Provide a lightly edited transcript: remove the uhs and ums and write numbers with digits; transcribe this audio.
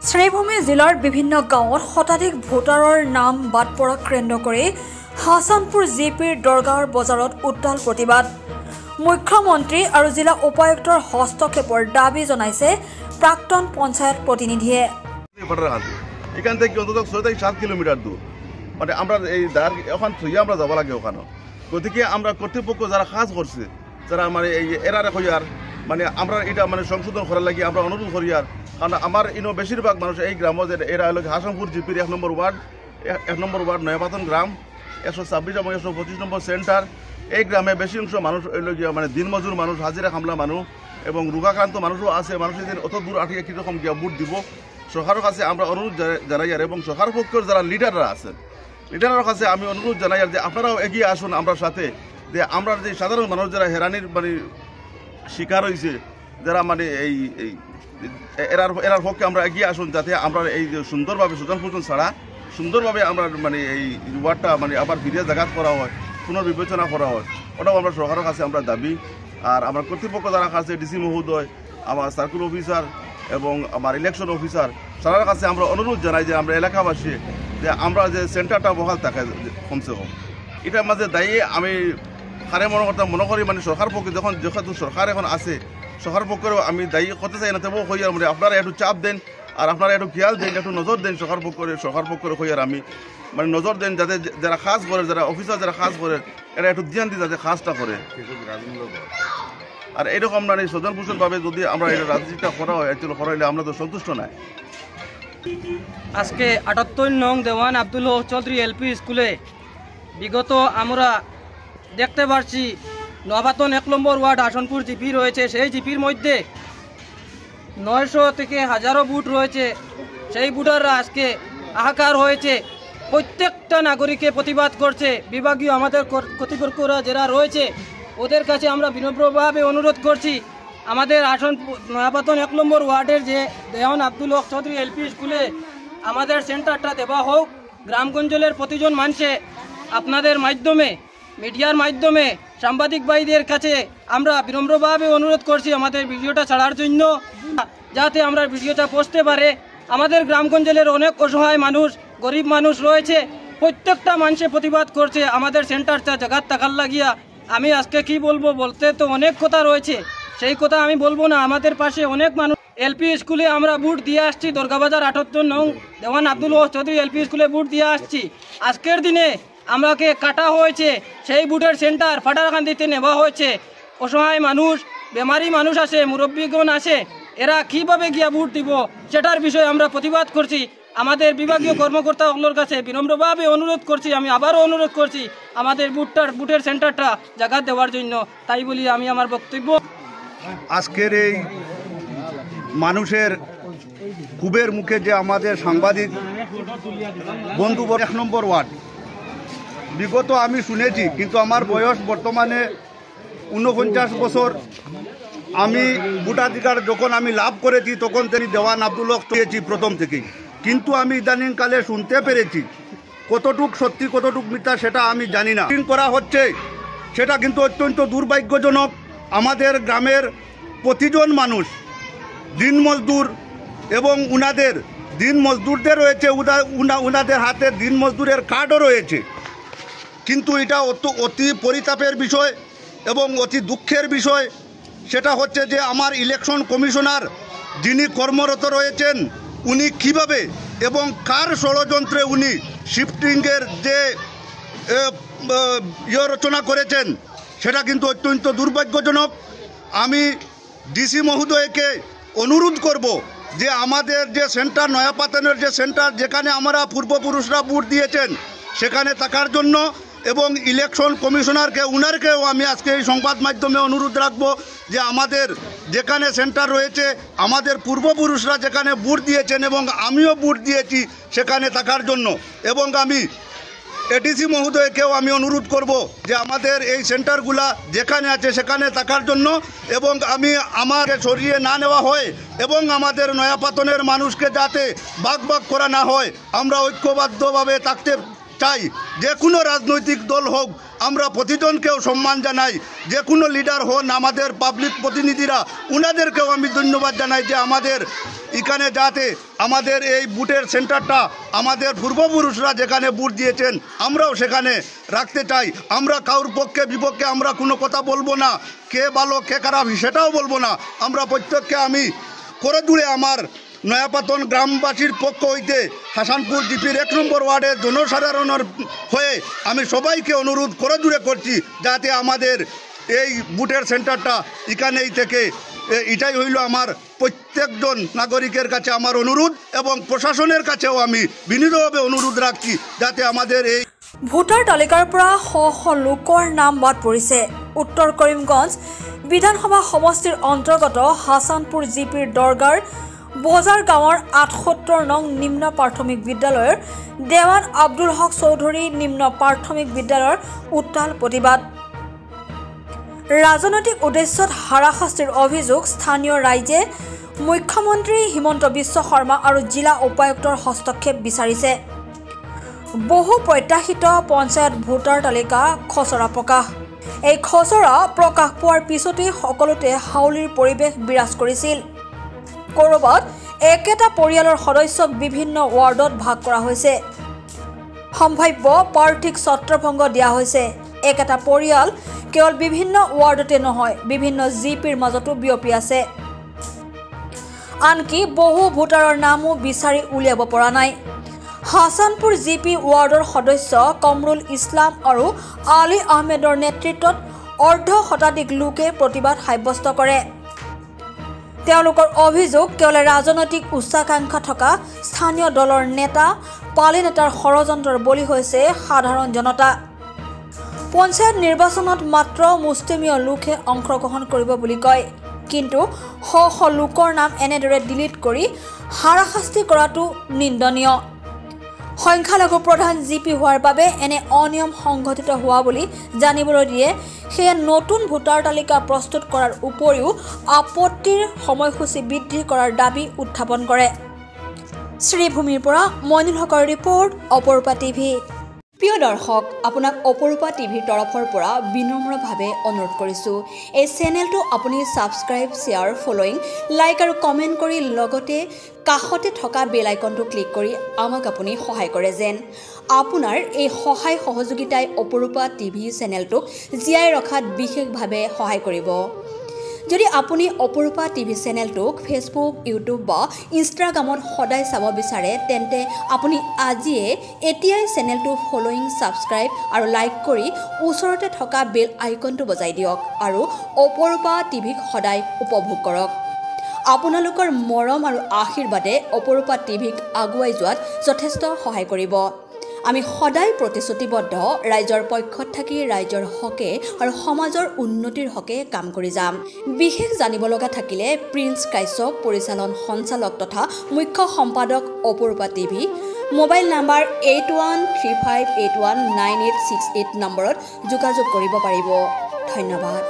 শ্ৰীভূমি জিলাৰ বিভিন্ন গাঁৱত শতাধিক ভোটাৰৰ নাম বাদ পৰাক কেন্দ্ৰ কৰি হাছানপুৰ জিপিৰ দৰগাহৰ বজাৰত উত্তাল প্ৰতিবাদ। মুখ্যমন্ত্ৰী আৰু জিলা উপায়ুক্তৰ হস্তক্ষেপৰ দাবী জনাইছে প্ৰাক্তন পঞ্চায়ত প্ৰতিনিধিয়ে। এখান থেকে অন্তত 6-7 কিলোমিটার দূর, মানে আমরা এই দাঁড় ওখান থইয়া আমরা যাব লাগে ওখানে। গতিকে আমরা কর্তৃপক্ষ যারা কাজ করছে, যারা মানে এই এরারে হইয়ার মানে আমরা এটা মানে সংশোধন করার লাগে আমরা অনুরোধ করি। আর কারণ আমার বেশিরভাগ মানুষ এই গ্রামে যে এরা হলো হাসানপুর জিপির 1 নম্বর ওয়ার্ড নয়াপাতন গ্রাম 126 এবং 125 নম্বর সেন্টার। এই গ্রামে বেশি অংশ মানুষ মানে দিনমজুর মানুষ, হাজিরা কামলা মানুষ এবং রোগাক্রান্ত মানুষও আছে। মানুষের অত দূর আটিয়ে কীরকম গিয়া ভোট দিব, সরকারের কাছে আমরা অনুরোধ জানাই। আর এবং সরকার পক্ষের যারা লিডাররা আছেন, লিডারের কাছে আমি অনুরোধ জানাই আর যে আপনারাও এগিয়ে আসুন আমরা সাথে, যে আমরা যে সাধারণ মানুষ যারা হেরানির মানে শিকার হয়েছে, যারা মানে এই এরার পক্ষে আমরা এগিয়ে আসুন, যাতে আমরা এই যে সুন্দরভাবে সুজন ফুজন ছাড়া সুন্দরভাবে আমরা মানে এই ওয়ার্ডটা মানে আবার ফিরিয়ে জায়গা করা হয়, পুনর্বিবেচনা করা হয়। ওটাও আমরা সরকারের কাছে আমরা দাবি। আর আমার কর্তৃপক্ষ যারা আছে, ডিসি মহোদয়, আমার সার্কুল অফিসার এবং আমার ইলেকশন অফিসার, সবার কাছে আমরা অনুরোধ জানাই যে আমরা এলাকাবাসী যে আমরা যে সেন্টারটা বহাল থাকে কমসে কম, এটার মাঝে দায়ী আমি হারে মনে করি। মানে সরকার পক্ষে যখন যেহেতু সরকার এখন আছে, সরকার পক্ষেরও আমি দায়ী করতে চাই না, তবুও হইয়ার মানে আপনারা একটু চাপ দেন আর আপনারা একটু খেয়াল দেন, একটু নজর দেন সরকার পক্ষের হইয়ার আমি মানে নজর দেন, যাতে যারা কাজ করে, যারা অফিসার যারা কাজ করে, এরা একটু ধ্যান দিই যাতে কাজটা করে। আর এরকম মানে সজন পুষণভাবে যদি আমরা এটা রাজনীতিটা করা হয়, অ্যাকচুয়ালি করা হলে আমরা তো সন্তুষ্ট নাই। আজকে 78 নং দেওয়ান আব্দুল হক চৌধুরী এলপি স্কুলে বিগত আমরা দেখতে পাচ্ছি নয়াপাতন 1 নম্বর ওয়ার্ড হাসানপুর জিপি রয়েছে। সেই জিপির মধ্যে 900 থেকে 1000 বুথ রয়েছে। সেই ভোটাররা আজকে হাহাকার হয়েছে, প্রত্যেকটা নাগরিককে প্রতিবাদ করছে। বিভাগীয় আমাদের কর্তৃপক্ষরা যারা রয়েছে ওদের কাছে আমরা বিনম্রভাবে অনুরোধ করছি, আমাদের নয়াপাতন 1 নম্বর ওয়ার্ডের যে দেওয়ান আব্দুল হক চৌধুরী এলপি স্কুলে আমাদের সেন্টারটা দেওয়া হোক। গ্রামগঞ্জের প্রতিজন মানুষে আপনাদের মাধ্যমে, মিডিয়ার মাধ্যমে, সাংবাদিক ভাইদের কাছে আমরা বিনম্রভাবে অনুরোধ করছি আমাদের ভিডিওটা ছাড়ার জন্য, যাতে আমরা ভিডিওটা পৌঁছতে পারে। আমাদের গ্রামগঞ্জের অনেক অসহায় মানুষ, গরিব মানুষ রয়েছে, প্রত্যেকটা মানুষে প্রতিবাদ করছে আমাদের সেন্টারটা জায়গার টাকার লাগিয়া। আমি আজকে কি বলবো, বলতে তো অনেক কথা রয়েছে, সেই কথা আমি বলবো না। আমাদের পাশে অনেক মানুষ এলপি স্কুলে আমরা বুট দিয়ে আসছি, দুর্গাবাজার 78 নং দেওয়ান আব্দুল হক চৌধুরী এলপি স্কুলে বুট দিয়ে আসছি। আজকের দিনে আমাকে কাটা হয়েছে, সেই বুটের সেন্টার ফাটারকান্দিতে নেওয়া হয়েছে। অসহায় মানুষ, বেমারি মানুষ আছে, মুরব্বীগণ আছে, এরা কিভাবে গিয়া বুট দিব সেটার বিষয়ে আমরা প্রতিবাদ করছি। আমাদের বিভাগীয় কর্মকর্তাগুলোর কাছে বিনম্রভাবে অনুরোধ করছি, আমি আবারও অনুরোধ করছি আমাদের বুটের সেন্টারটা জায়গা দেওয়ার জন্য। তাই বলি আমি আমার বক্তব্য। আজকের এই মানুষের ক্ষোভের মুখে যে আমাদের সাংবাদিক বন্ধু 1 নম্বর ওয়ার্ড, বিগত আমি শুনেছি, কিন্তু আমার বয়স বর্তমানে 49 বছর। আমি ভোটাধিকার যখন আমি লাভ করেছি তখন তিনি দেওয়ান আব্দুল হক পেয়েছি প্রথম থেকেই, কিন্তু আমি ইদানিংকালে শুনতে পেরেছি কতটুক সত্যি কতটুক মিথ্যা সেটা আমি জানি না। করা হচ্ছে সেটা কিন্তু অত্যন্ত দুর্ভাগ্যজনক। আমাদের গ্রামের প্রতিজন মানুষ দিন মজদুর এবং উনাদের দিন মজদুরদের রয়েছে, উনাদের হাতে দিন মজদুরের কার্ডও রয়েছে। কিন্তু এটা অতি পরিতাপের বিষয় এবং অতি দুঃখের বিষয়। সেটা হচ্ছে যে আমার ইলেকশন কমিশনার যিনি কর্মরত রয়েছেন, উনি কিভাবে এবং কার ষড়যন্ত্রে উনি শিফটিংয়ের যে রচনা করেছেন সেটা কিন্তু অত্যন্ত দুর্ভাগ্যজনক। আমি ডিসি মহোদয়কে অনুরোধ করব যে আমাদের যে সেন্টার নয়াপাতনের যে সেন্টার, যেখানে আমরা পূর্বপুরুষরা ভোট দিয়েছেন, সেখানে থাকার জন্য, এবং ইলেকশন কমিশনারকে উনারকেও আমি আজকে এই সংবাদ মাধ্যমে অনুরোধ রাখবো যে আমাদের যেখানে সেন্টার রয়েছে, আমাদের পূর্বপুরুষরা যেখানে ভোট দিয়েছেন এবং আমিও ভোট দিয়েছি, সেখানে থাকার জন্য। এবং আমি এডিসি মহোদয়কেও আমি অনুরোধ করব যে আমাদের এই সেন্টারগুলা যেখানে আছে সেখানে থাকার জন্য, এবং আমাকে সরিয়ে না নেওয়া হয় এবং আমাদের নয়াপাতনের মানুষকে যাতে ভাগ করা না হয়, আমরা ঐক্যবদ্ধভাবে চাই যে কোনো রাজনৈতিক দল হোক আমরা প্রতিজনকেও সম্মান জানাই, যে কোনো লিডার হন আমাদের পাবলিক প্রতিনিধিরা উনাদেরকেও আমি ধন্যবাদ জানাই যে আমাদের এখানে যাতে আমাদের এই বুথের সেন্টারটা আমাদের পূর্বপুরুষরা যেখানে বুথ দিয়েছেন আমরাও সেখানে রাখতে চাই। আমরা কারোর পক্ষে বিপক্ষে আমরা কোনো কথা বলবো না, কে ভালো কে খারাপ সেটাও বলবো না। আমরা প্রত্যেককে আমি করে জুড়ে আমার নয়াপাতন গ্রামবাসীর পক্ষ হইতে হাসানপুর জিপির 1 নম্বর ওয়ার্ডের জনসাধারণের হয়ে আমি সবাইকে অনুরোধ করে জুড়ে করছি যাতে আমাদের এই বুথের সেন্টারটা এখানেই থেকে এটাই হইল আমার প্রত্যেকজন নাগরিকের কাছে আমার অনুরোধ এবং প্রশাসনের কাছেও আমি বিনীতভাবে অনুরোধ রাখছি যাতে আমাদের এই ভোটাৰ তালিকাৰ পৰা শ শ লোকৰ নাম বাদ পৰিছে। উত্তৰ কৰিমগঞ্জ বিধানসভা সমষ্টিৰ অন্তৰ্গত হাছানপুৰ জিপিৰ দৰগাৰ বজাৰ গাঁৱৰ 78 নং নিম্ন প্ৰাথমিক বিদ্যালয়ৰ দেৱান আব্দুল হক চৌধুৰী নিম্ন প্ৰাথমিক বিদ্যালয়ৰ উত্তাল প্ৰতিবাদ। ৰাজনৈতিক উদ্দেশ্যত হাৰাশাস্তিৰ অভিযোগ স্থানীয় ৰাইজে মুখ্যমন্ত্ৰী হিমন্ত বিশ্ব শৰ্মা আৰু জিলা উপায়ুক্তৰ হস্তক্ষেপ বিচাৰিছে। বহু প্ৰত্যাশিত পঞ্চায়ত ভোটাৰ তালিকা খচৰা প্ৰকাশ। এই খচৰা প্ৰকাশ পোৱাৰ পিছতেই সকলোতে হাউলিৰ পৰিৱেশ বিৰাজ কৰিছিল। ক'ৰবাত একেটা পৰিয়ালৰ সদস্যক বিভিন্ন ৱাৰ্ডত ভাগ কৰা হৈছে। সম্ভাৱ্য প্ৰাৰ্থীক ছত্ৰভংগ দিয়া হৈছে। একেটা পৰিয়াল কেৱল বিভিন্ন ৱাৰ্ডতে নহয় বিভিন্ন জিপিৰ মাজতো বিয়পি আছে। আনকি বহু ভোটাৰৰ নামো বিচাৰি উলিয়াব পৰা নাই। হাছানপুৰ জিপি ৱাৰ্ডৰ সদস্য কমৰুল ইছলাম আৰু আলী আহমেদৰ নেতৃত্বত অৰ্ধ শতাধিক লোকে প্ৰতিবাদ সাব্যস্ত কৰে। তেওঁলোকৰ অভিযোগ কেৱল ৰাজনৈতিক উচ্চাকাংক্ষা থকা স্থানীয় দলৰ নেতা পালি নেতাৰ ষড়যন্ত্ৰৰ বলি হৈছে সাধাৰণ জনতা। পঞ্চায়ত নিৰ্বাচনত মাত্ৰ মুষ্টিমীয় লোকে অংশগ্ৰহণ কৰিব বুলি কয়, কিন্তু শ শ লোকৰ নাম এনেদৰে ডিলিট কৰি হাৰাশাস্তি কৰাটো নিন্দনীয়। সংখ্যালঘু প্ৰধান জিপি হোৱাৰ বাবে এনে অনিয়ম সংঘটিত হোৱা বুলি জানিবলৈ দিয়ে। সেয়ে নতুন ভোটাৰ তালিকা প্ৰস্তুত কৰাৰ উপৰিও আপত্তিৰ সময়সূচী বৃদ্ধি কৰাৰ দাবী উত্থাপন কৰে। শ্ৰীভূমিৰ পৰা মইনুল হকৰ ৰিপৰ্ট, অপৰূপা টিভি। প্ৰিয় দৰ্শক, আপোনাক অপৰূপা টিভিৰ তৰফৰ পৰা বিনম্ৰভাৱে অনুৰোধ কৰিছোঁ, এই চেনেলটো আপুনি ছাবস্ক্ৰাইব, শ্বেয়াৰ, ফলোইং, লাইক আৰু কমেণ্ট কৰি লগতে কাষতে থকা বেল আইকনটো ক্লিক কৰি আমাক আপুনি সহায় কৰে যেন। আপোনাৰ এই সহায় সহযোগিতাই অপৰূপা টিভি চেনেলটোক জীয়াই ৰখাত বিশেষভাৱে সহায় কৰিব। যদি আপুনি অপৰূপা টিভি চেনেলটোক ফেচবুক, ইউটিউব বা ইনষ্টাগ্ৰামত সদায় চাব বিচাৰে তেন্তে আপুনি এতিয়াই চেনেলটো ফলোইং, ছাবস্ক্ৰাইব আৰু লাইক কৰি ওচৰতে থকা বেল আইকনটো বজাই দিয়ক আৰু অপৰূপা টিভিক সদায় উপভোগ কৰক। আপোনালোকৰ মৰম আৰু আশীৰ্বাদে অপৰূপা টিভিক আগুৱাই যোৱাত যথেষ্ট সহায় কৰিব। আমি সদায় প্ৰতিশ্ৰুতিবদ্ধ ৰাইজৰ পক্ষত থাকি ৰাইজৰ হকে আৰু সমাজৰ উন্নতিৰ হকে কাম কৰি যাম। বিশেষ জানিব লগা থাকিলে প্ৰিন্স কাশ্যপ, পৰিচালন সঞ্চালক তথা মুখ্য সম্পাদক অপৰূপা টিভি, মোবাইল নাম্বাৰ 8135819868 নম্বৰত যোগাযোগ কৰিব পাৰিব। ধন্যবাদ।